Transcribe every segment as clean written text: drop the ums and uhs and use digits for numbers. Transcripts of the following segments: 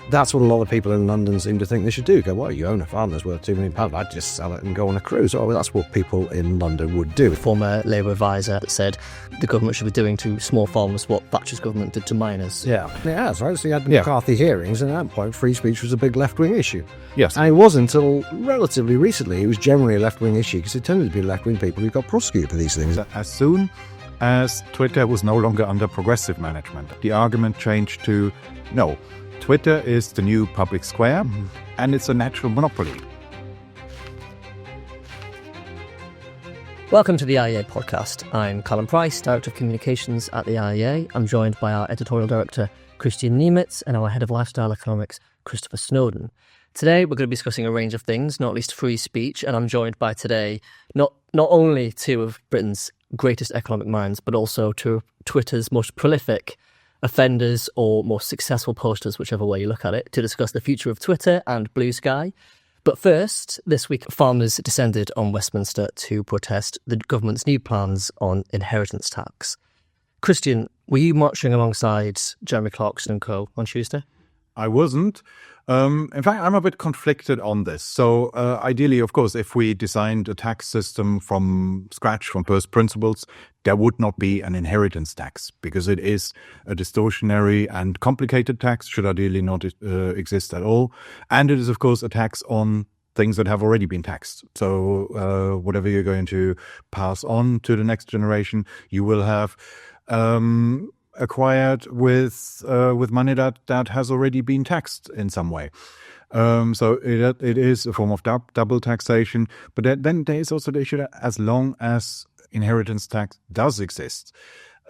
That's what a lot of people in London seem to think they should do. Go, well, you own a farm that's worth £2 million. I'd just sell it and go on a cruise. Oh, well, that's what people in London would do. Former Labour advisor that said the government should be doing to small farmers what Thatcher's government did to miners. Yeah, it has, right? So you had the McCarthy hearings, and at that point, free speech was a big left-wing issue. Yes. And it wasn't until relatively recently it was generally a left-wing issue, because it tended to be left-wing people who got prosecuted for these things. As soon as Twitter was no longer under progressive management, the argument changed to, no, Twitter is the new public square, and it's a natural monopoly. Welcome to the IEA podcast. I'm Callum Price, Director of Communications at the IEA. I'm joined by our Editorial Director, Kristian Niemietz, and our Head of Lifestyle Economics, Christopher Snowdon. Today, we're going to be discussing a range of things, not least free speech, and I'm joined by today not only two of Britain's greatest economic minds, but also two of Twitter's most prolific offenders or most successful posters, whichever way you look at it, to discuss the future of Twitter and Blue Sky. But first, this week, farmers descended on Westminster to protest the government's new plans on inheritance tax. Kristian, were you marching alongside Jeremy Clarkson and co on Tuesday? I wasn't. In fact, I'm a bit conflicted on this. So ideally, of course, if we designed a tax system from scratch, from first principles, there would not be an inheritance tax, because it is a distortionary and complicated tax, should ideally not exist at all. And it is, of course, a tax on things that have already been taxed. So whatever you're going to pass on to the next generation, you will have acquired with money that has already been taxed in some way. So it is a form of double taxation. But then there is also the issue that as long as inheritance tax does exist,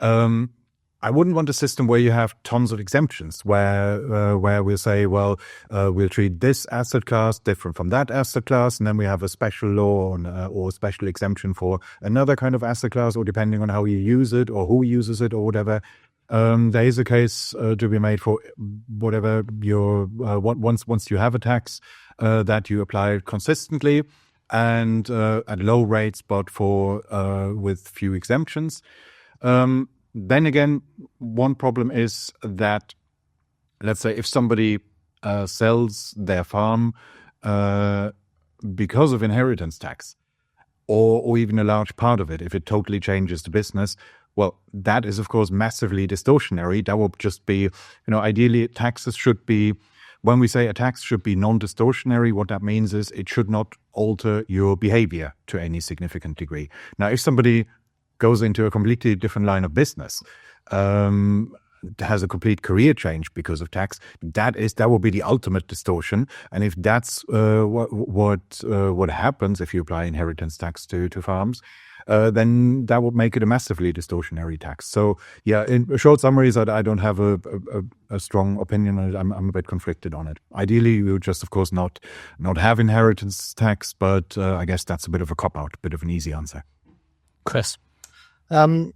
I wouldn't want a system where you have tons of exemptions, where we'll say, well, we'll treat this asset class different from that asset class, and then we have a special law or special exemption for another kind of asset class, or depending on how you use it or who uses it or whatever. There is a case to be made for whatever your once you have a tax that you apply consistently and at low rates, but for with few exemptions. Then again, one problem is that, let's say, if somebody sells their farm because of inheritance tax, or even a large part of it, if it totally changes the business, well, that is, of course, massively distortionary. That will just be, ideally taxes should be, when we say a tax should be non-distortionary, what that means is it should not alter your behavior to any significant degree. Now, if somebody goes into a completely different line of business, has a complete career change because of tax, that will be the ultimate distortion. And if that's what happens if you apply inheritance tax to farms, then that would make it a massively distortionary tax. So, yeah, in a short summary is that I don't have a strong opinion on it. I'm a bit conflicted on it. Ideally, we would just, of course, not have inheritance tax, but I guess that's a bit of a cop-out, a bit of an easy answer. Chris? I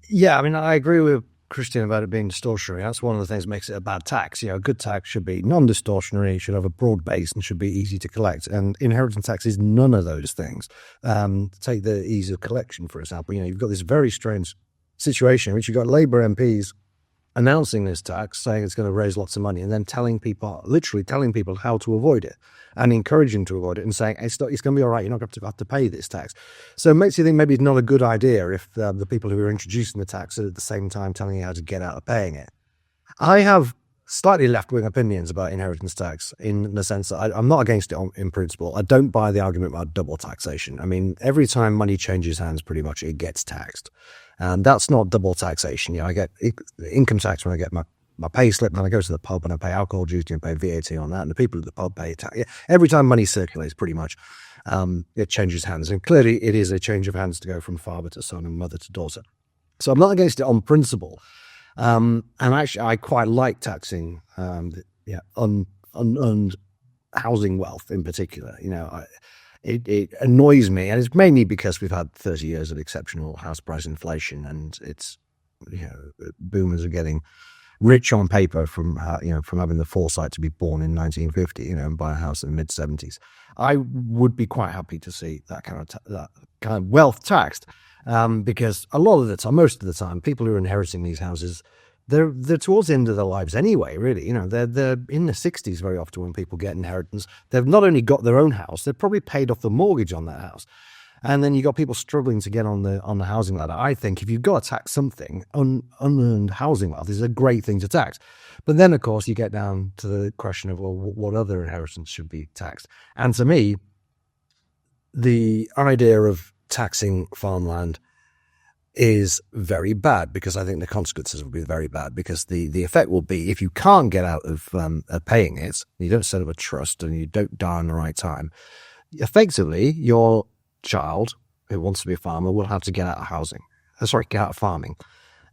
agree with Kristian about it being distortionary. That's one of the things that makes it a bad tax. A good tax should be non-distortionary, should have a broad base, and should be easy to collect. And inheritance tax is none of those things. Take the ease of collection, for example. You've got this very strange situation in which you've got Labour MPs announcing this tax, saying it's going to raise lots of money, and then literally telling people how to avoid it and encouraging to avoid it, and saying it's going to be all right, you're not going to have to pay this tax. So it makes you think maybe it's not a good idea if the people who are introducing the tax are at the same time telling you how to get out of paying it. I have slightly left-wing opinions about inheritance tax in the sense that I'm not against it in principle. I don't buy the argument about double taxation. I mean, every time money changes hands, pretty much, it gets taxed. And that's not double taxation. I get income tax when I get my pay slip, and I go to the pub and I pay alcohol duty and pay VAT on that, and the people at the pub pay tax. Every time money circulates, pretty much, it changes hands. And clearly it is a change of hands to go from father to son and mother to daughter. So I'm not against it on principle. And actually, I quite like taxing unearned housing wealth in particular. It annoys me, and it's mainly because we've had 30 years of exceptional house price inflation, and it's boomers are getting rich on paper from having the foresight to be born in 1950, and buy a house in the mid 70s. I would be quite happy to see that kind of wealth taxed, because a lot of the time, most of the time, people who are inheriting these houses they're towards the end of their lives anyway, really. You know, they're in the 60s very often when people get inheritance. They've not only got their own house, they've probably paid off the mortgage on that house. And then you've got people struggling to get on the housing ladder. I think if you've got to tax something, unearned housing wealth is a great thing to tax. But then, of course, you get down to the question of, well, what other inheritance should be taxed? And to me, the idea of taxing farmland is very bad, because I think the consequences will be very bad, because the effect will be, if you can't get out of paying it, you don't set up a trust and you don't die on the right time, effectively your child who wants to be a farmer will have to get out of get out of farming.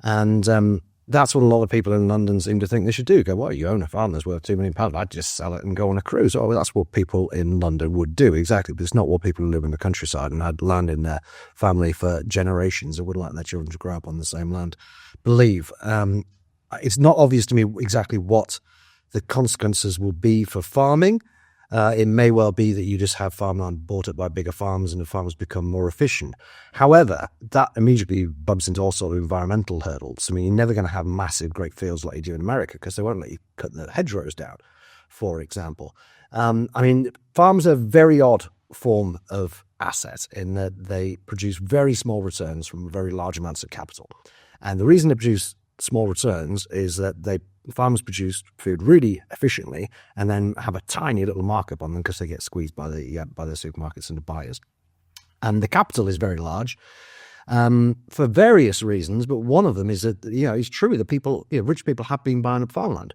And that's what a lot of people in London seem to think they should do. Go, well, you own a farm that's worth £2 million. I'd just sell it and go on a cruise. Oh, well, that's what people in London would do, exactly. But it's not what people who live in the countryside and had land in their family for generations and would like their children to grow up on the same land believe. It's not obvious to me exactly what the consequences will be for farming. It may well be that you just have farmland bought up by bigger farms and the farmers become more efficient. However, that immediately bumps into all sort of environmental hurdles. I mean, you're never going to have massive great fields like you do in America, because they won't let you cut the hedgerows down, for example. I mean, farms are a very odd form of asset in that they produce very small returns from very large amounts of capital. And the reason they produce small returns is that farmers produce food really efficiently and then have a tiny little markup on them because they get squeezed by the supermarkets and the buyers. And the capital is very large for various reasons, but one of them is that, it's true that rich people have been buying up farmland,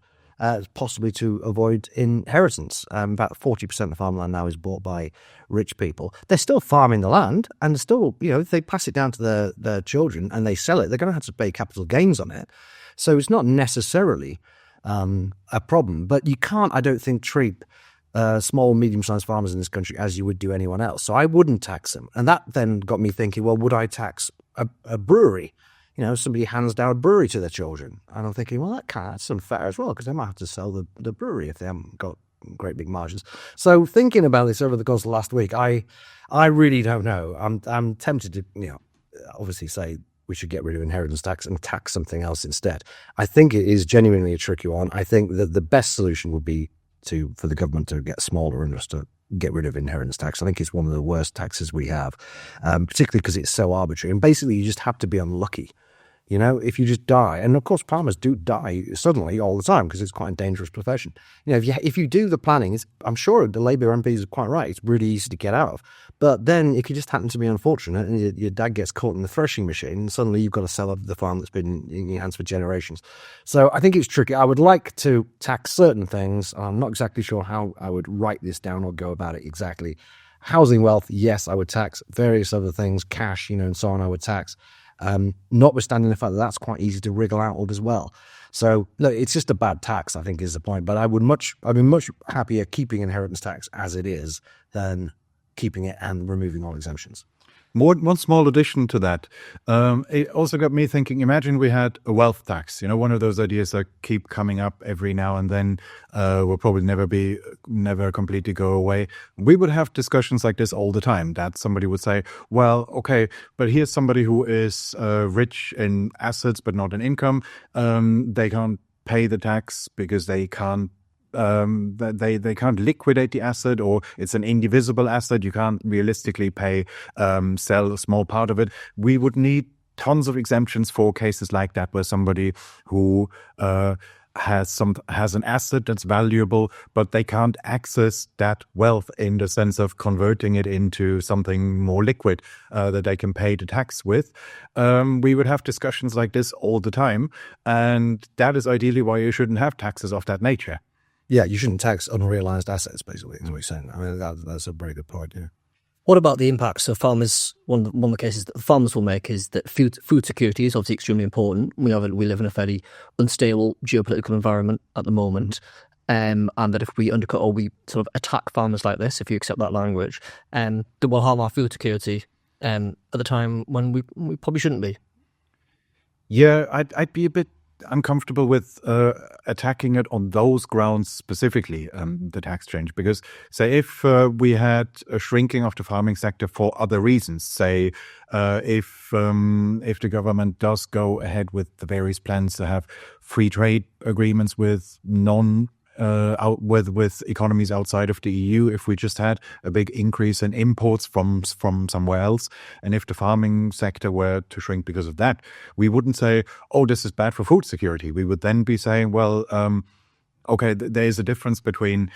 possibly to avoid inheritance. About 40% of farmland now is bought by rich people. They're still farming the land, and still, if they pass it down to their children and they sell it, they're going to have to pay capital gains on it. So it's not necessarily a problem. But you can't, I don't think, treat small, medium-sized farmers in this country as you would do anyone else. So I wouldn't tax them. And that then got me thinking, well, would I tax a brewery? Somebody hands down a brewery to their children. And I'm thinking, well, that's unfair as well, because they might have to sell the brewery if they haven't got great big margins. So thinking about this over the course of the last week, I really don't know. I'm tempted to, obviously say we should get rid of inheritance tax and tax something else instead. I think it is genuinely a tricky one. I think that the best solution would be for the government to get smaller and just to get rid of inheritance tax. I think it's one of the worst taxes we have, particularly because it's so arbitrary. And basically, you just have to be unlucky. If you just die, and of course farmers do die suddenly all the time because it's quite a dangerous profession. If you do the planning, I'm sure the Labour MPs are quite right. It's really easy to get out of. But then if you just happen to be unfortunate and your dad gets caught in the threshing machine, suddenly you've got to sell up the farm that's been in your hands for generations. So I think it's tricky. I would like to tax certain things. I'm not exactly sure how I would write this down or go about it exactly. Housing wealth, yes, I would tax. Various other things, cash, and so on, I would tax. Notwithstanding the fact that that's quite easy to wriggle out of as well. So look, it's just a bad tax, I think, is the point. But I'd be much happier keeping inheritance tax as it is than keeping it and removing all exemptions. One small addition to that, it also got me thinking, imagine we had a wealth tax, one of those ideas that keep coming up every now and then, will probably never completely go away. We would have discussions like this all the time, that somebody would say, well, okay, but here's somebody who is rich in assets but not in income. They can't pay the tax because they can't they can't liquidate the asset, or it's an indivisible asset. You can't realistically sell a small part of it. We would need tons of exemptions for cases like that, where somebody who has an asset that's valuable, but they can't access that wealth in the sense of converting it into something more liquid that they can pay the tax with. We would have discussions like this all the time, and that is ideally why you shouldn't have taxes of that nature. Yeah, you shouldn't tax unrealized assets, basically, is what you're saying. I mean, that's a very good point, yeah. What about the impacts of farmers? One of the cases that farmers will make is that food security is obviously extremely important. We live in a fairly unstable geopolitical environment at the moment, and that if we undercut or we sort of attack farmers like this, if you accept that language, that will harm our food security at the time when we probably shouldn't be. Yeah, I'd be a bit uncomfortable with attacking it on those grounds specifically, the tax change, because say if we had a shrinking of the farming sector for other reasons, say if the government does go ahead with the various plans to have free trade agreements with with economies outside of the EU, if we just had a big increase in imports from somewhere else, and if the farming sector were to shrink because of that, we wouldn't say, oh, this is bad for food security. We would then be saying, well, okay, there is a difference between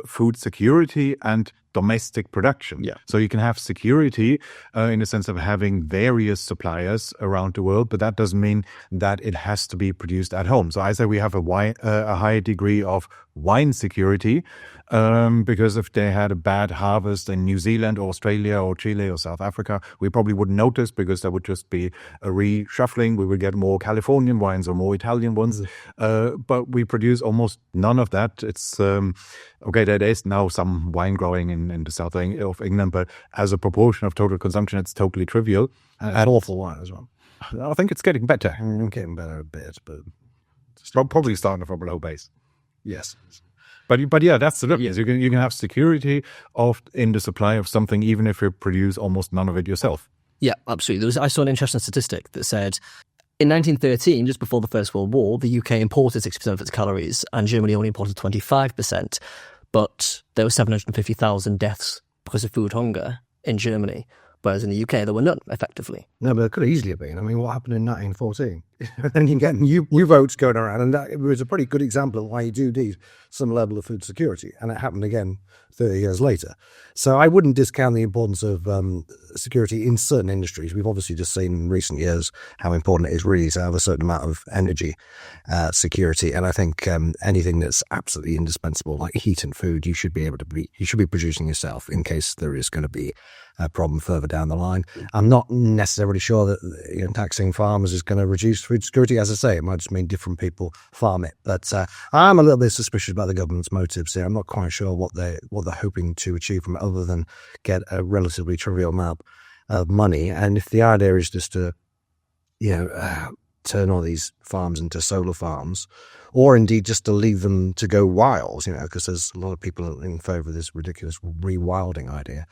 food security and domestic production. Yeah. So you can have security in the sense of having various suppliers around the world, but that doesn't mean that it has to be produced at home. So I say we have a high degree of wine security because if they had a bad harvest in New Zealand or Australia or Chile or South Africa, we probably wouldn't notice because there would just be a reshuffling. We would get more Californian wines or more Italian ones, but we produce almost none of that. It's okay, there is now some wine growing in the south of England, but as a proportion of total consumption, it's totally trivial. And awful wine as well. I think it's getting better. Getting better a bit, but It's probably starting from a low base. yes. But yeah, that's the difference. You can have security in the supply of something, even if you produce almost none of it yourself. Yeah, absolutely. I saw an interesting statistic that said in 1913, just before the First World War, the UK imported 6% of its calories and Germany only imported 25%. But there were 750,000 deaths because of food hunger in Germany, whereas in the UK there were none, effectively. No, but it could easily have been. I mean, what happened in 1914? Then you get new votes going around, and it was a pretty good example of why you do need some level of food security. And it happened again 30 years later. So I wouldn't discount the importance of security in certain industries. We've obviously just seen in recent years how important it is really to have a certain amount of energy security. And I think anything that's absolutely indispensable, like heat and food, you should be producing yourself in case there is going to be a problem further down the line. I'm not necessarily sure that taxing farmers is going to reduce food security. As I say, it might just mean different people farm it. But I'm a little bit suspicious about the government's motives here. I'm not quite sure what they're hoping to achieve from it, other than get a relatively trivial amount of money. And if the idea is just to, turn all these farms into solar farms, or indeed just to leave them to go wild, because there's a lot of people in favour of this ridiculous rewilding idea.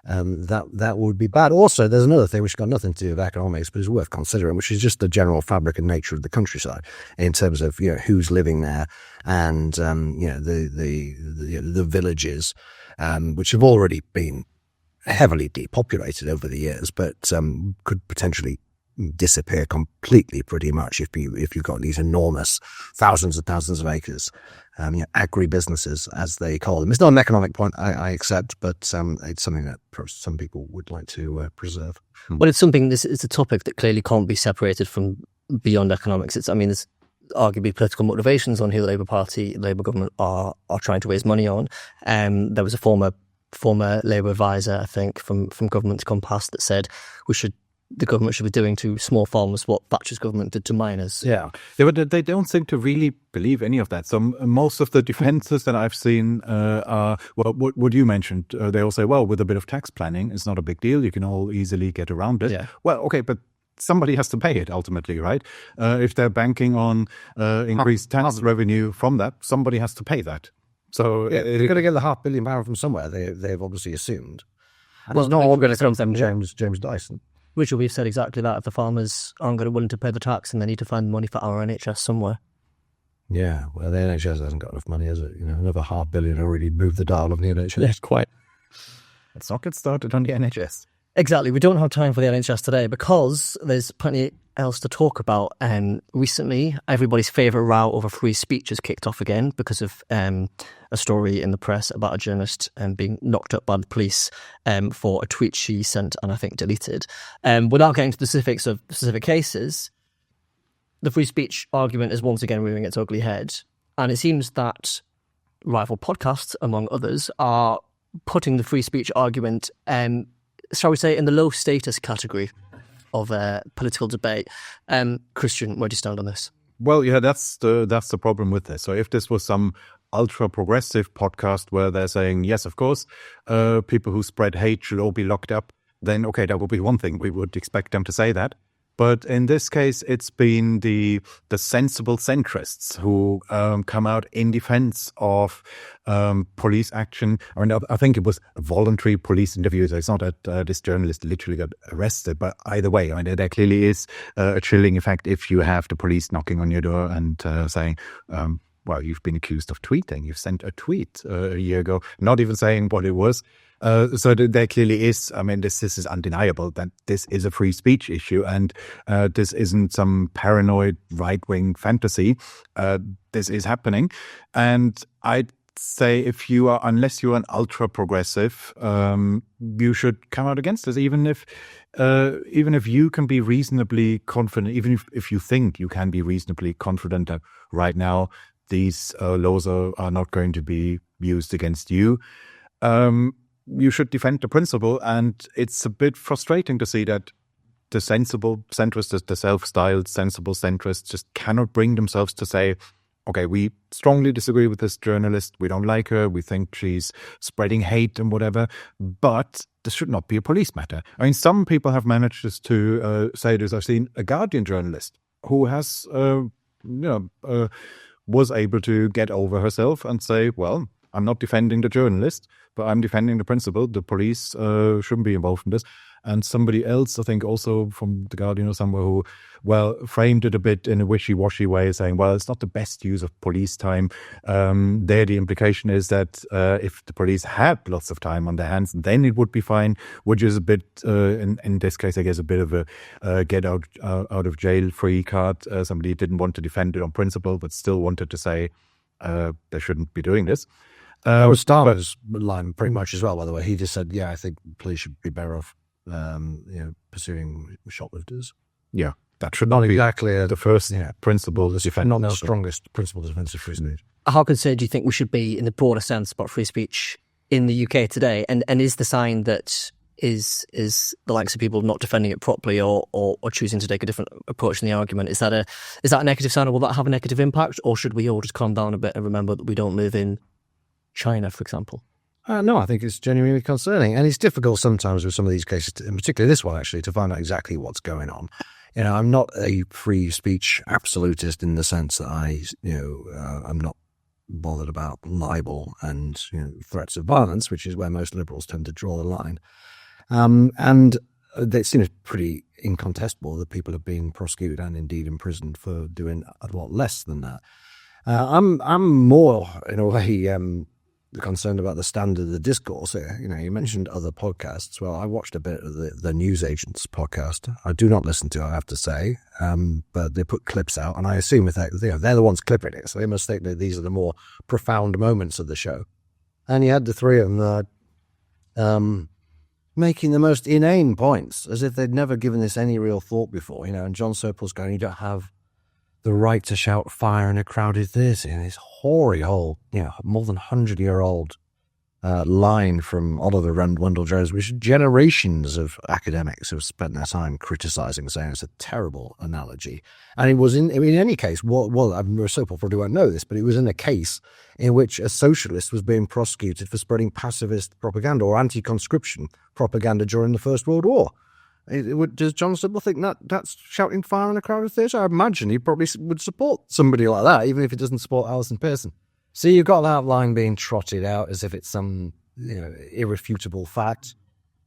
That would be bad. Also, there's another thing which got nothing to do with economics, but is worth considering, which is just the general fabric and nature of the countryside in terms of who's living there and the villages, which have already been heavily depopulated over the years, but could potentially disappear completely pretty much if you've got these enormous thousands and thousands of acres, agribusinesses as they call them. It's not an economic point, I accept, but it's something that some people would like to preserve. Well, it's a topic that clearly can't be separated from beyond economics. There's arguably political motivations on who the Labour government are trying to raise money on. There was a former Labour advisor, I think, from governments gone past that said the government should be doing to small farmers what Thatcher's government did to miners. Yeah, they don't seem to really believe any of that. So most of the defences that I've seen are, well, what you mentioned. They all say, well, with a bit of tax planning, it's not a big deal. You can all easily get around it. Yeah. Well, okay, but somebody has to pay it ultimately, right? If they're banking on increased tax revenue from that, somebody has to pay that. So they're going to get the £500 million from somewhere. They've obviously assumed. And Well, it's not all going to come from from James Dyson. Which we've said exactly that. If the farmers aren't willing to pay the tax, and they need to find money for our NHS somewhere. Yeah, well, the NHS hasn't got enough money, has it? Another £500 million already moved the dial of the NHS. Yes, quite. let's not get started on the NHS. Exactly. We don't have time for the NHS today because there's plenty else to talk about. Recently, everybody's favourite row over free speech has kicked off again because of a story in the press about a journalist being knocked up by the police for a tweet she sent and I think deleted. Without getting to the specifics of specific cases, the free speech argument is once again rearing its ugly head. And it seems that rival podcasts, among others, are putting the free speech argument shall we say, in the low status category of political debate. Kristian, where do you stand on this? Well, yeah, that's the problem with this. So if this was some ultra progressive podcast where they're saying, yes, of course, people who spread hate should all be locked up, then okay, that would be one thing. We would expect them to say that. But in this case, it's been the sensible centrists who come out in defense of police action. I mean, I think it was a voluntary police interview. So it's not that this journalist literally got arrested. But either way, I mean, there clearly is a chilling effect if you have the police knocking on your door and saying, well, you've been accused of tweeting. You've sent a tweet a year ago, not even saying what it was. So there clearly is, I mean, this is undeniable that this is a free speech issue, and this isn't some paranoid right-wing fantasy. This is happening. And I'd say unless you're an ultra-progressive, you should come out against this, even if you can be reasonably confident, even if you think you can be reasonably confident that right now these laws are not going to be used against you. You should defend the principle, and it's a bit frustrating to see that the sensible centrists, the self-styled sensible centrists, just cannot bring themselves to say, okay, we strongly disagree with this journalist, we don't like her, we think she's spreading hate and whatever, but this should not be a police matter. I mean, some people have managed to say this. I've seen a Guardian journalist who has, was able to get over herself and say, well, I'm not defending the journalist, but I'm defending the principle. The police shouldn't be involved in this. And somebody else, I think also from The Guardian or somewhere, who, framed it a bit in a wishy-washy way, saying, well, it's not the best use of police time. There, the implication is that if the police had lots of time on their hands, then it would be fine, which is a bit, in this case, I guess, a bit of a get out of jail free card. Somebody didn't want to defend it on principle, but still wanted to say they shouldn't be doing this. That was Starmer's line pretty much as well, by the way. He just said, I think police should be better off pursuing shoplifters. Yeah, that should Not be exactly the first principle to defend. Not the strongest principle to defend free speech. How concerned do you think we should be in the broader sense about free speech in the UK today? And is the sign that is the likes of people not defending it properly or choosing to take a different approach in the argument? Is that a negative sign, or will that have a negative impact? Or should we all just calm down a bit and remember that we don't live in China, for example? No, I think it's genuinely concerning. And it's difficult sometimes with some of these cases, and particularly this one, actually, to find out exactly what's going on. I'm not a free speech absolutist in the sense that I'm not bothered about libel and threats of violence, which is where most liberals tend to draw the line. And it seems pretty incontestable that people have been prosecuted and indeed imprisoned for doing a lot less than that. I'm more, in a way, concerned about the standard of the discourse here. You mentioned other podcasts. Well, I watched a bit of the News Agents podcast. I do not listen to it, I have to say, but they put clips out, and I assume they're the ones clipping it, so they must think that these are the more profound moments of the show. And you had the three of them making the most inane points, as if they'd never given this any real thought before. And John Serple's going, you don't have the right to shout fire in a crowded theatre, in this hoary old, more than 100-year-old line from Oliver Wendell-Jones, which generations of academics have spent their time criticising, saying it's a terrible analogy. And it was in any case, Serple probably won't know this, but it was in a case in which a socialist was being prosecuted for spreading pacifist propaganda or anti-conscription propaganda during the First World War. Does John Serple think that's shouting fire in a crowded theatre? I imagine he probably would support somebody like that, even if he doesn't support Alison Pearson. So you've got that line being trotted out as if it's some irrefutable fact.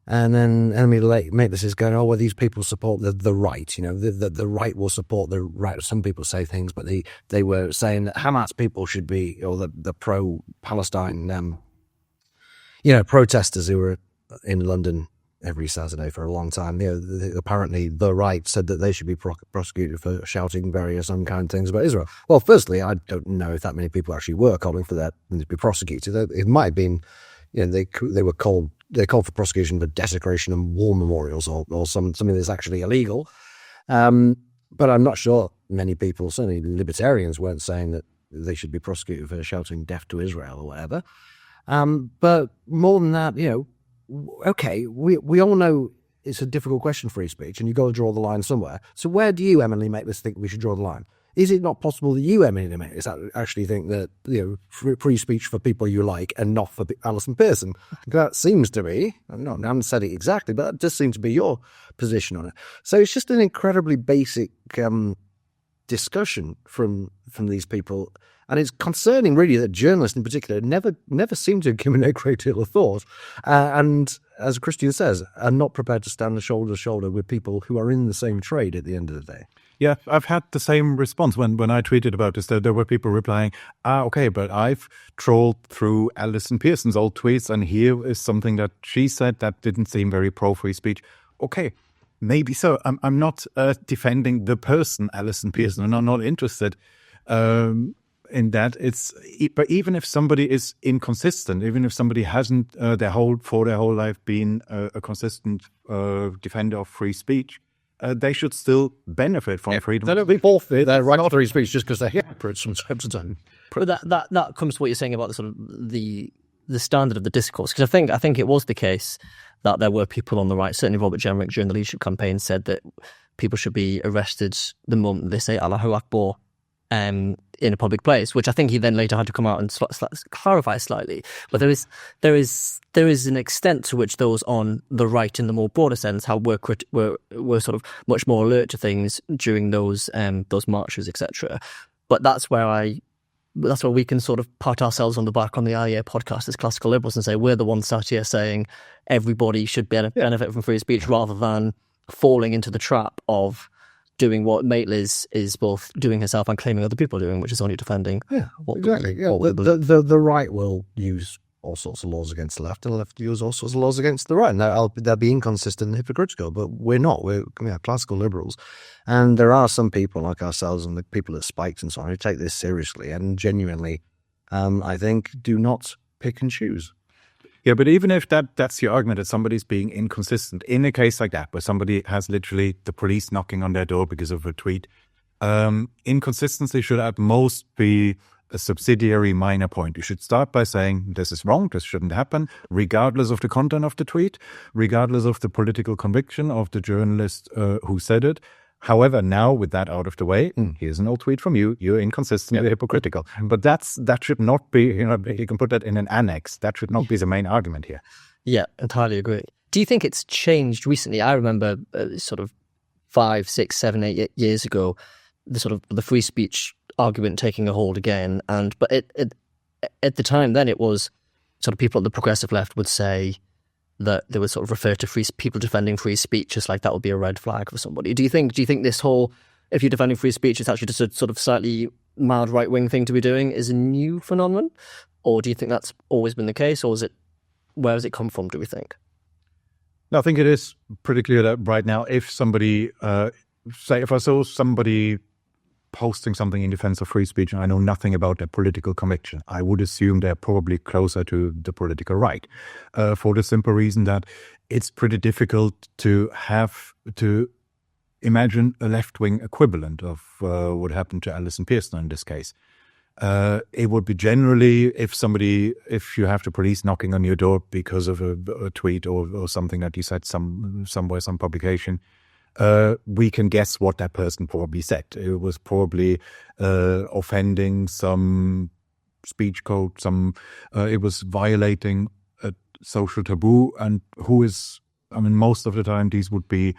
And then enemy Maitlis is going, these people support the right. The right will support the right. Some people say things, but they were saying that Hamas people should be, or the pro-Palestine, protesters who were in London every Saturday for a long time. Apparently the right said that they should be prosecuted for shouting various unkind things about Israel. Well, firstly, I don't know if that many people actually were calling for that and to be prosecuted. It might have been, they called for prosecution for desecration and war memorials or something that's actually illegal. But I'm not sure many people, certainly libertarians, weren't saying that they should be prosecuted for shouting death to Israel or whatever. But more than that, okay, we all know it's a difficult question, free speech, and you've got to draw the line somewhere. So where do you, Emily, make this think we should draw the line? is it not possible that you, Emily Niemietz, actually think that, free speech for people you like and not for Alison Pearson? That seems to be, I haven't said it exactly, but that does seem to be your position on it. So it's just an incredibly basic discussion from these people. And it's concerning, really, that journalists in particular never seem to give it a great deal of thought. And as Kristian says, are not prepared to stand shoulder to shoulder with people who are in the same trade at the end of the day. Yeah, I've had the same response when I tweeted about this. There were people replying, okay, but I've trawled through Alison Pearson's old tweets, and here is something that she said that didn't seem very pro-free speech. Okay, maybe so. I'm not defending the person, Alison Pearson, and I'm not interested in that. But even if somebody is inconsistent, even if somebody hasn't their whole life been a consistent defender of free speech, they should still benefit from freedom. They don't be forfeit their right to free speech just because they're hypocrites from time to time. But that comes to what you're saying about the sort of the standard of the discourse, because I think it was the case that there were people on the right. Certainly, Robert Jenrick during the leadership campaign said that people should be arrested the moment they say Allahu Akbar in a public place, which I think he then later had to come out and clarify slightly. But there is an extent to which those on the right, in the more broader sense, how we're sort of much more alert to things during those marches, etc. But that's where we can sort of pat ourselves on the back on the IEA podcast as classical liberals and say we're the ones sat here saying everybody should benefit from free speech, rather than falling into the trap of doing what Maitland is both doing herself and claiming other people are doing, which is only defending. Yeah, exactly. The right will use all sorts of laws against the left, and the left will use all sorts of laws against the right. And they'll be inconsistent and hypocritical, but we're not. We're classical liberals. And there are some people like ourselves and the people at Spiked and so on who take this seriously and genuinely, I think, do not pick and choose. Yeah, but even if that's your argument, that somebody's being inconsistent, in a case like that, where somebody has literally the police knocking on their door because of a tweet, inconsistency should at most be a subsidiary minor point. You should start by saying this is wrong, this shouldn't happen, regardless of the content of the tweet, regardless of the political conviction of the journalist who said it. However, now with that out of the way, here's an old tweet from you. You're inconsistent, you're hypocritical. But that should not be, you can put that in an annex. That should not be the main argument here. Yeah, entirely agree. Do you think it's changed recently? I remember sort of 5, 6, 7, 8 years ago, the free speech argument taking a hold again. But at the time then, it was sort of people at the progressive left would say that they would sort of refer to people defending free speech as like that would be a red flag for somebody. Do you think this whole, if you're defending free speech, it's actually just a sort of slightly mild right-wing thing to be doing, is a new phenomenon? Or do you think that's always been the case? Or where has it come from, do we think? No, I think it is pretty clear that right now, if somebody, if I saw somebody posting something in defense of free speech and I know nothing about their political conviction, I would assume they're probably closer to the political right, for the simple reason that it's pretty difficult to have to imagine a left-wing equivalent of what happened to Alison Pearson in this case. It would be generally if you have the police knocking on your door because of a tweet or something that you said somewhere, some publication, we can guess what that person probably said. It was probably offending some speech code, it was violating a social taboo, and most of the time these would be,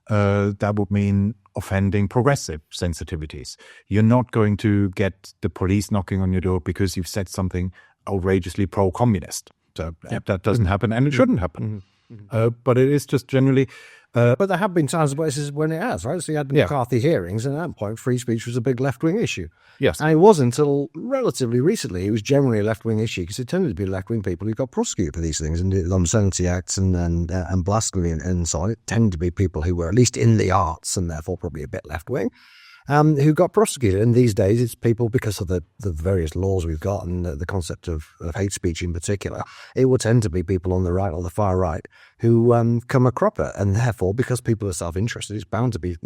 that would mean offending progressive sensitivities. You're not going to get the police knocking on your door because you've said something outrageously pro-communist. So that doesn't happen, and it shouldn't happen. But it is just generally... but there have been times when it has, right? So you had the McCarthy hearings, and at that point, free speech was a big left-wing issue. Yes. And it wasn't until relatively recently it was generally a left-wing issue, because it tended to be left-wing people who got prosecuted for these things, and the Unsanity Acts and blasphemy and so on. It tended to be people who were at least in the arts and therefore probably a bit left-wing. Who got prosecuted. And these days it's people, because of the various laws we've got and the concept of hate speech in particular, it will tend to be people on the right or the far right who come a cropper. And therefore, because people are self-interested, it's bound to be,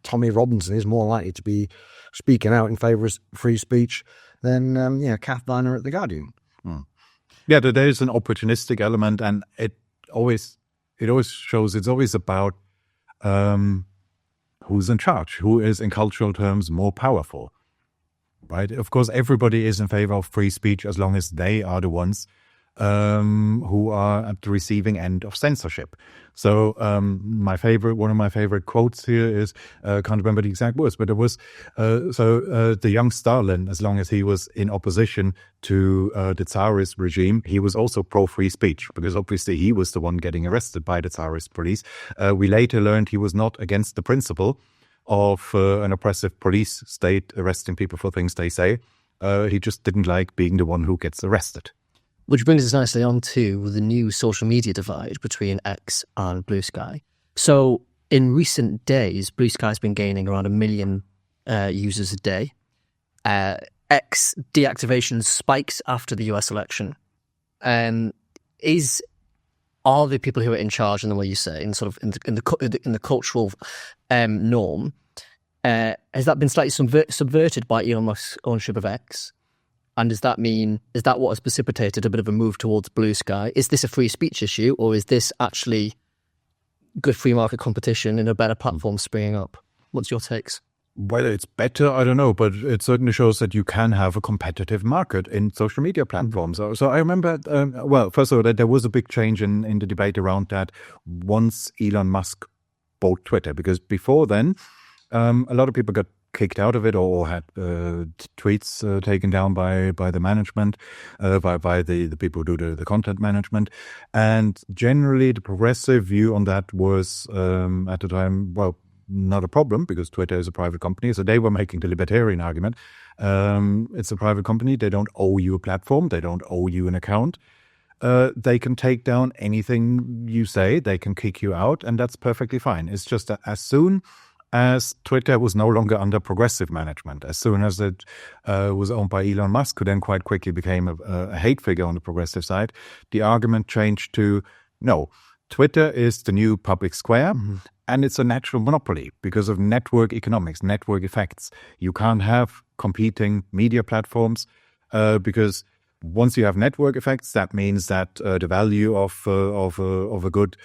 Tommy Robinson is more likely to be speaking out in favour of free speech than, Kath Viner at The Guardian. Yeah, there is an opportunistic element, and it always shows it's always about who's in charge, who is in cultural terms more powerful, right? Of course, everybody is in favor of free speech as long as they are the ones who are at the receiving end of censorship. So one of my favorite quotes here is, can't remember the exact words, but it was, the young Stalin, as long as he was in opposition to the Tsarist regime, he was also pro-free speech, because obviously he was the one getting arrested by the Tsarist police. We later learned he was not against the principle of an oppressive police state arresting people for things they say. He just didn't like being the one who gets arrested. Which brings us nicely on to the new social media divide between X and Blue Sky. So in recent days, Blue Sky's been gaining around 1 million users a day. X deactivation spikes after the US election. Are the people who are in charge, in the way you say, in the cultural norm, has that been slightly subverted by Elon Musk's ownership of X? And is that what has precipitated a bit of a move towards Blue Sky? Is this a free speech issue, or is this actually good free market competition and a better platform springing up? What's your takes? Whether it's better, I don't know, but it certainly shows that you can have a competitive market in social media platforms. So I remember, first of all, that there was a big change in the debate around that once Elon Musk bought Twitter, because before then, a lot of people got kicked out of it or had tweets taken down by the management, by the people who do the content management. And generally, the progressive view on that was, at the time, not a problem, because Twitter is a private company. So they were making the libertarian argument. It's a private company. They don't owe you a platform. They don't owe you an account. They can take down anything you say. They can kick you out, and that's perfectly fine. It's just that as soon as Twitter was no longer under progressive management, as soon as it was owned by Elon Musk, who then quite quickly became a hate figure on the progressive side, the argument changed to, no, Twitter is the new public square, and it's a natural monopoly because of network economics, network effects. You can't have competing media platforms because once you have network effects, that means that the value of a good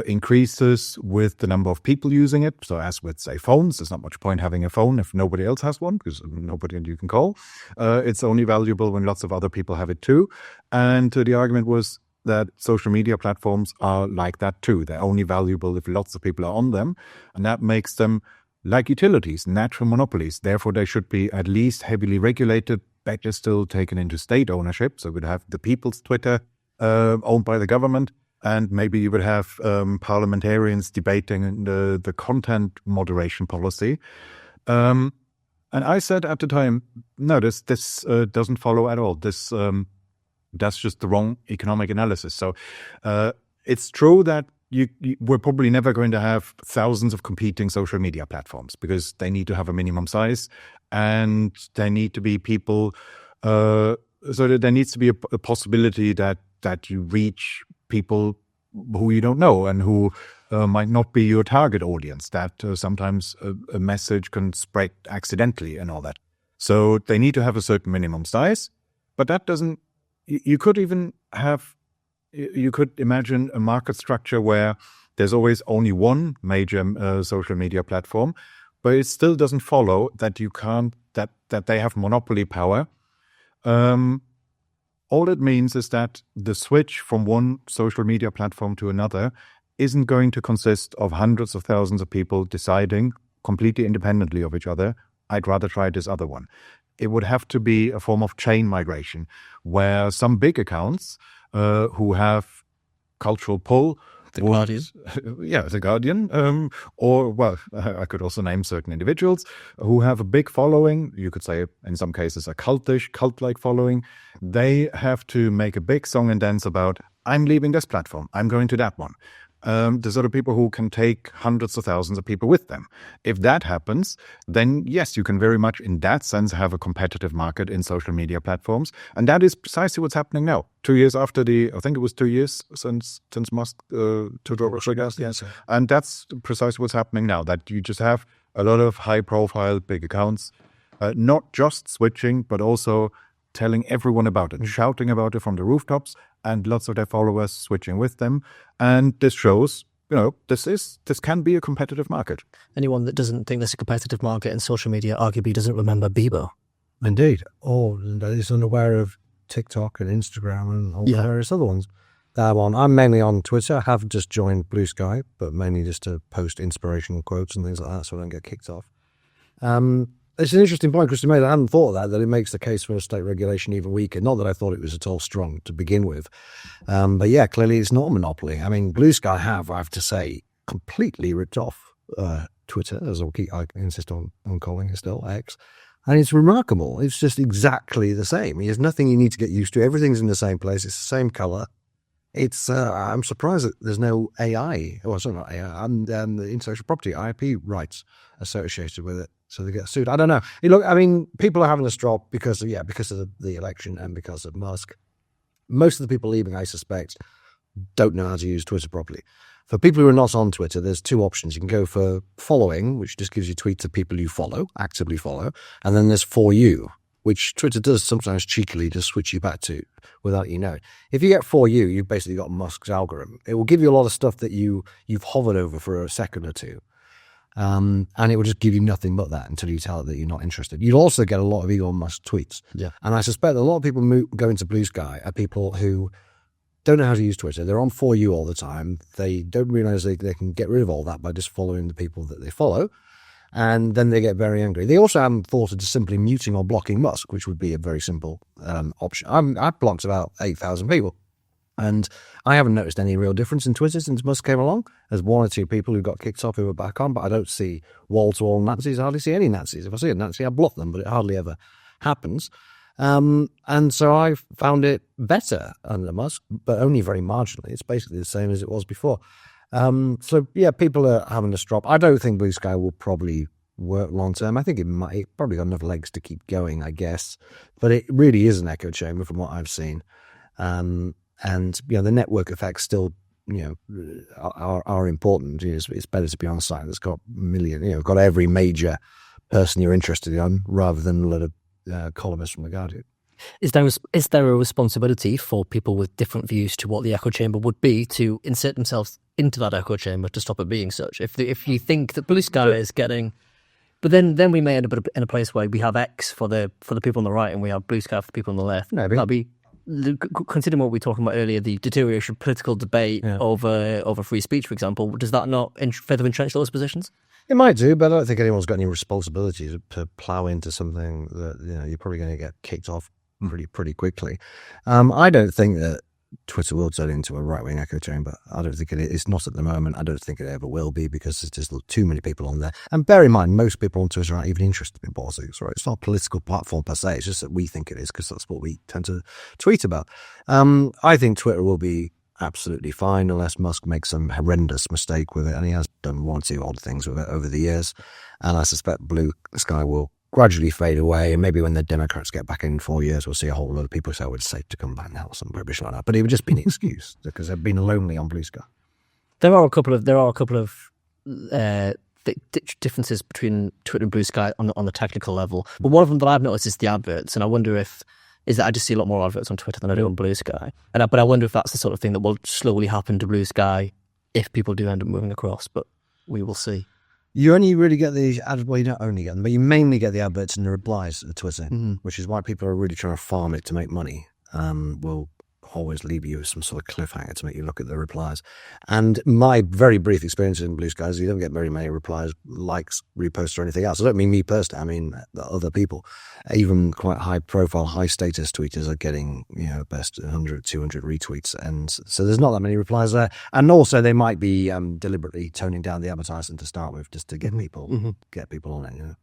increases with the number of people using it. So as with, say, phones, there's not much point having a phone if nobody else has one, because nobody you can call. It's only valuable when lots of other people have it too. And the argument was that social media platforms are like that too. They're only valuable if lots of people are on them. And that makes them like utilities, natural monopolies. Therefore, they should be at least heavily regulated, better still taken into state ownership. So we'd have the people's Twitter owned by the government, and maybe you would have parliamentarians debating the content moderation policy. And I said at the time, no, this doesn't follow at all. That's just the wrong economic analysis. So it's true that we're probably never going to have thousands of competing social media platforms, because they need to have a minimum size, and there need to be people. So that there needs to be a possibility that you reach people who you don't know and who might not be your target audience. That sometimes a message can spread accidentally and all that. So they need to have a certain minimum size, but that doesn't. You could even have. You could imagine a market structure where there's always only one major social media platform, but it still doesn't follow that you can't, that they have monopoly power. All it means is that the switch from one social media platform to another isn't going to consist of hundreds of thousands of people deciding completely independently of each other, I'd rather try this other one. It would have to be a form of chain migration where some big accounts who have cultural pull. The Guardian. Yeah, The Guardian. I could also name certain individuals who have a big following. You could say, in some cases, a cult-like following. They have to make a big song and dance about, I'm leaving this platform, I'm going to that one. There's other people who can take hundreds of thousands of people with them. If that happens, then yes, you can very much in that sense have a competitive market in social media platforms. And that is precisely what's happening now. 2 years after I think it was 2 years since Musk took over. Yes. And that's precisely what's happening now, that you just have a lot of high profile big accounts, not just switching, but also telling everyone about it, shouting about it from the rooftops, and lots of their followers switching with them. And this shows this can be a competitive market. Anyone that doesn't think there's a competitive market in social media arguably doesn't remember Bebo. Indeed. Or is unaware of TikTok and Instagram and all the various other ones that I'm on. I'm mainly on Twitter. I have just joined Blue Sky, but mainly just to post inspirational quotes and things like that so I don't get kicked off. It's an interesting point Kristian made. I hadn't thought of that it makes the case for a state regulation even weaker. Not that I thought it was at all strong to begin with. But yeah, clearly it's not a monopoly. I mean, Blue Sky I have to say, completely ripped off Twitter, as I insist on calling it still, X. And it's remarkable. It's just exactly the same. There's nothing you need to get used to. Everything's in the same place. It's the same color. It's I'm surprised that there's no AI, sorry, not AI, and the intellectual property, IP rights associated with it. So they get sued. I don't know. Look, I mean, people are having a strop because of the election and because of Musk. Most of the people leaving, I suspect, don't know how to use Twitter properly. For people who are not on Twitter, there's two options. You can go for following, which just gives you tweets of people you follow, actively follow. And then there's For You, which Twitter does sometimes cheekily just switch you back to without you know. If you get For You, you've basically got Musk's algorithm. It will give you a lot of stuff that you've hovered over for a second or two. And it will just give you nothing but that until you tell it that you're not interested. You'll also get a lot of Elon Musk tweets. Yeah. And I suspect that a lot of people go into Blue Sky are people who don't know how to use Twitter. They're on For You all the time. They don't realize they can get rid of all that by just following the people that they follow. And then they get very angry. They also haven't thought of just simply muting or blocking Musk, which would be a very simple option. I've blocked about 8,000 people. And I haven't noticed any real difference in Twitter since Musk came along. There's one or two people who got kicked off who are back on, but I don't see wall-to-wall Nazis. I hardly see any Nazis. If I see a Nazi, I block them, but it hardly ever happens. And so I found it better under Musk, but only very marginally. It's basically the same as it was before. So, yeah, people are having a strop. I don't think Blue Sky will probably work long-term. I think it probably got enough legs to keep going, I guess. But it really is an echo chamber from what I've seen. And the network effects still, are important. It's better to be on a site that's got got every major person you're interested in, rather than a lot of columnists from The Guardian. Is there a responsibility for people with different views to what the echo chamber would be to insert themselves into that echo chamber to stop it being such? If you think that Blue Sky is getting, but then we may end up in a place where we have X for the people on the right and we have Blue Sky for the people on the left. Maybe. That'd be, considering what we were talking about earlier, the deterioration of political debate over free speech, for example, does that not further entrench those positions? It might do, but I don't think anyone's got any responsibility to plow into something that you're probably going to get kicked off pretty quickly. I don't think that Twitter will turn into a right-wing echo chamber. I don't think it is. It's not at the moment. I don't think it ever will be, because there's just too many people on there. And bear in mind, most people on Twitter aren't even interested in politics, right? It's not a political platform per se. It's just that we think it is, because that's what we tend to tweet about. I think Twitter will be absolutely fine unless Musk makes some horrendous mistake with it. And he has done one or two odd things with it over the years. And I suspect Blue Sky will gradually fade away, and maybe when the Democrats get back in 4 years, we'll see a whole lot of people say, it's safe to come back now, or some rubbish like that. But it would just be an excuse, because they've been lonely on Blue Sky. There are a couple of differences between Twitter and Blue Sky on the technical level. But one of them that I've noticed is the adverts, and I wonder is that I just see a lot more adverts on Twitter than I do on Blue Sky. But I wonder if that's the sort of thing that will slowly happen to Blue Sky if people do end up moving across. But we will see. You only really get the ads, well, you don't only get them, but you mainly get the adverts and the replies at Twitter, which is why people are really trying to farm it to make money. Will always leave you with some sort of cliffhanger to make you look at the replies. And my very brief experience in Blue Sky is you don't get very many replies, likes, reposts, or anything else. I don't mean me personally, I mean other people. Even quite high-profile, high-status tweeters are getting, best 100, 200 retweets. And so there's not that many replies there. And also they might be deliberately toning down the advertising to start with, just to get people on it.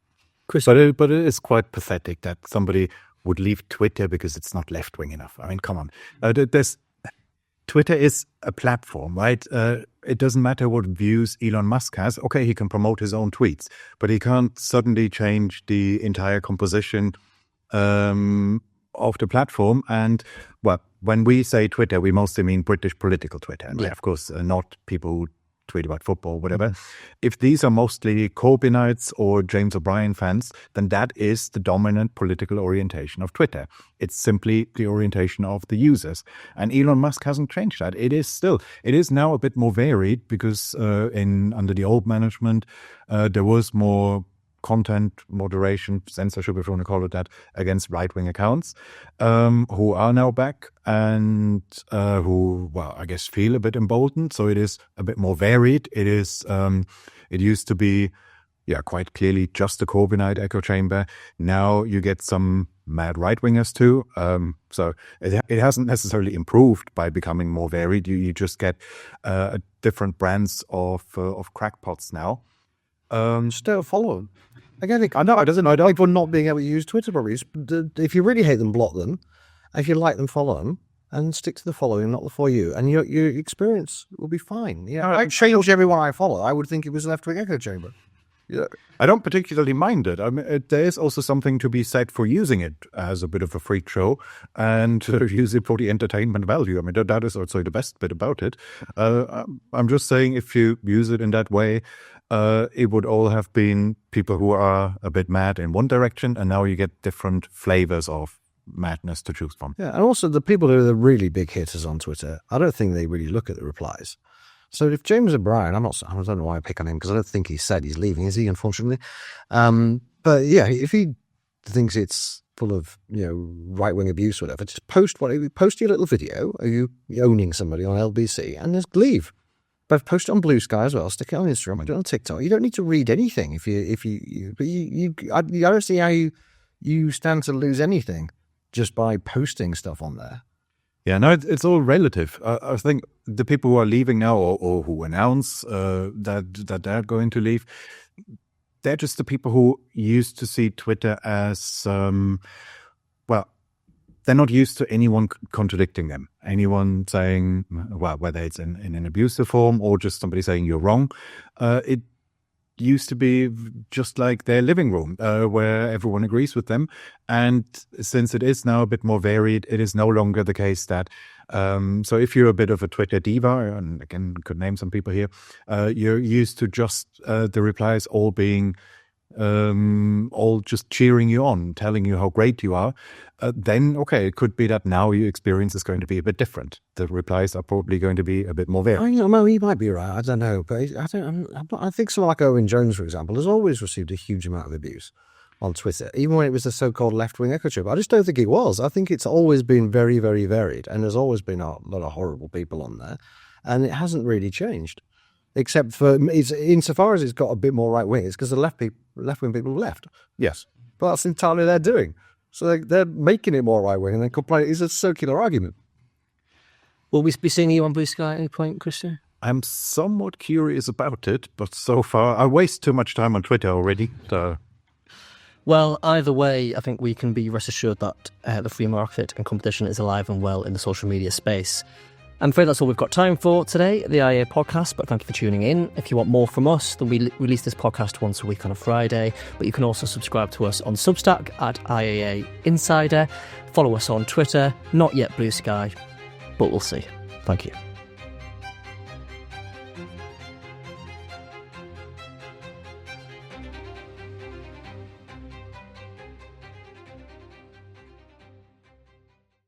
Chris, but it is quite pathetic that somebody would leave Twitter because it's not left-wing enough. I mean, come on. Twitter is a platform, right? It doesn't matter what views Elon Musk has. Okay, he can promote his own tweets, but he can't suddenly change the entire composition of the platform. And, well, when we say Twitter, we mostly mean British political Twitter. And of course, not people who tweet about football, whatever. If these are mostly Corbynites or James O'Brien fans, then that is the dominant political orientation of Twitter. It's simply the orientation of the users. And Elon Musk hasn't changed that. It is now a bit more varied because under the old management, there was more content moderation, censorship, if you want to call it that, against right-wing accounts, who are now back and who, well, I guess feel a bit emboldened. So it is a bit more varied. It used to be, quite clearly just a Corbynite echo chamber. Now you get some mad right-wingers too. So it hasn't necessarily improved by becoming more varied. You just get different brands of crackpots now. Still follow them. Again, I know it doesn't. I like for not being able to use Twitter probably. If you really hate them, block them. If you like them, follow them, and stick to the following, not the for you, and your experience will be fine. Yeah, I change everyone I follow. I would think it was a left-wing echo chamber. Yeah, I don't particularly mind it. I mean, there is also something to be said for using it as a bit of a freak show and use it for the entertainment value. I mean, that is also the best bit about it. I'm just saying, if you use it in that way, it would all have been people who are a bit mad in one direction, and now you get different flavors of madness to choose from. Yeah, and also the people who are the really big hitters on Twitter, I don't think they really look at the replies. So if James O'Brien, I don't know why I pick on him because I don't think he said he's leaving, is he, unfortunately? But yeah, if he thinks it's full of, right-wing abuse or whatever, just post your little video of you owning somebody on LBC and just leave. But post it on Blue Sky as well, stick it on Instagram, do it on TikTok. You don't need to read anything I don't see how you stand to lose anything just by posting stuff on there. Yeah, no, it's all relative. I think the people who are leaving now or who announce that they're going to leave, they're just the people who used to see Twitter as, they're not used to anyone contradicting them. Anyone saying, whether it's in an abusive form or just somebody saying you're wrong. It used to be just like their living room where everyone agrees with them. And since it is now a bit more varied, it is no longer the case that so if you're a bit of a Twitter diva, and again, could name some people here, you're used to just the replies all being all just cheering you on, telling you how great you are, then, okay, it could be that now your experience is going to be a bit different. The replies are probably going to be a bit more varied. He might be right. I don't know. But I think someone like Owen Jones, for example, has always received a huge amount of abuse on Twitter, even when it was the so-called left-wing echo chamber. I just don't think it was. I think it's always been very, very varied, and there's always been a lot of horrible people on there, and it hasn't really changed. Except for, insofar as it's got a bit more right-wing, it's because the left-wing people left. Yes. But that's entirely their doing. So they're making it more right-wing and then complaining. It's a circular argument. Will we be seeing you on Blue Sky at any point, Kristian? I'm somewhat curious about it, but so far I waste too much time on Twitter already. So. Well, either way, I think we can be rest assured that the free market and competition is alive and well in the social media space. I'm afraid that's all we've got time for today at the IEA podcast, but thank you for tuning in. If you want more from us, then we release this podcast once a week on a Friday, but you can also subscribe to us on Substack at IEA Insider. Follow us on Twitter, not yet Blue Sky, but we'll see. Thank you.